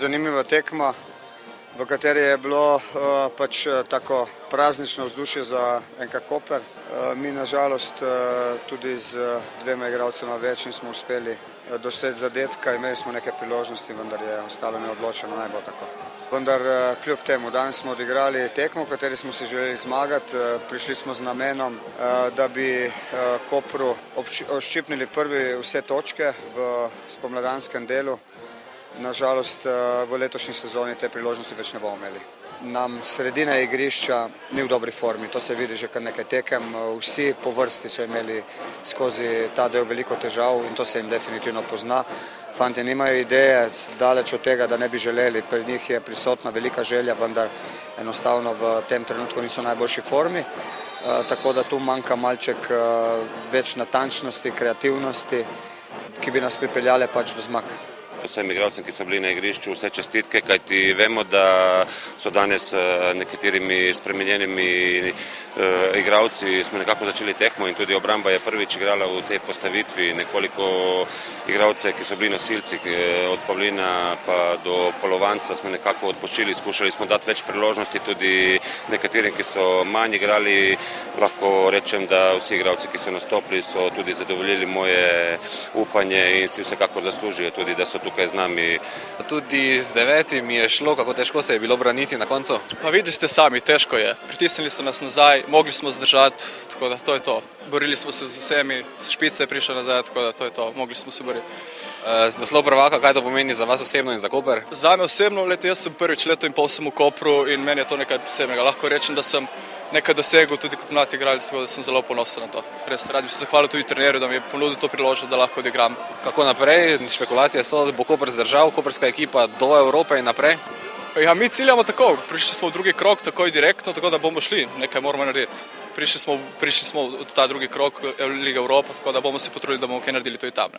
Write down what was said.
Zanimiva tekma, v kateri je bilo pač tako praznično vzdušje za NK Koper. Mi nažalost tudi z dvema igralcema več nismo uspeli doseči zadetka, imeli smo neke priložnosti, vendar je ostalo neodločeno, naj bo tako. Vendar kljub temu, danes smo odigrali tekmo, v kateri smo si želeli zmagati, prišli smo z namenom, da bi Kopru odščipnili prvi vse točke v spomladanskem delu. Nažalost v letošnji sezoni te priložnosti več ne bomo imeli. Nam sredina igrišča ni v dobri formi, to se vidi že kar nekaj tekem. Vsi po vrsti so imeli skozi ta del veliko težav in to se jim definitivno pozna. Fantje nimajo ideje, daleč od tega, da ne bi želeli, pri njih je prisotna velika želja, vendar enostavno v tem trenutku niso v najboljši formi. Tako da tu manjka malček več natančnosti, kreativnosti, ki bi nas pripeljale pač do zmag. Vsem igralcem, ki so bili na igrišču, vse čestitke, kajti vemo, da so danes nekaterimi spremenjenimi igralci smo nekako začeli tekmo in tudi obramba je prvič igrala v tej postavitvi. Nekoliko igralce, ki so bili nosilci, od Pavlina pa do Polovanca smo nekako odpočili, skušali smo dati več priložnosti tudi nekaterim, ki so manj igrali. Lahko rečem, da vsi igralci, ki so nastopili, so tudi zadovoljili moje upanje in si vsekakor zaslužijo tudi, da so tukaj z nami. Tudi z 9 mi je šlo, kako težko se je bilo braniti na koncu. Pa videli ste sami, težko je. Pritisnili so nas nazaj, mogli smo zdržati, tako da to je to. Borili smo se z vsemi, špice je prišla nazaj, tako da to je to, mogli smo se boriti. Naslov prvaka, kaj to pomeni za vas osebno in za Koper? Zame osebno, jaz sem prvič leto in pol sem v Kopru in meni je to nekaj posebnega. Lahko rečem, da sem nekaj dosegel tudi kot mlad igralec, tako da sem zelo ponosen na to. Res, rad bi se zahvalil tudi trenerju, da mi je ponudil to priložnost, da lahko odigram. Kako naprej? Špekulacije so, da bo Koper zdržal, koperska ekipa do Evrope in naprej? Ja, mi ciljamo tako, prišli smo v drugi krog takoj direktno, tako da bomo šli, nekaj moramo narediti. Prišli smo v ta drugi krog Lige Evropa, tako da bomo se potrudili, da bomo kaj naredili tudi tam.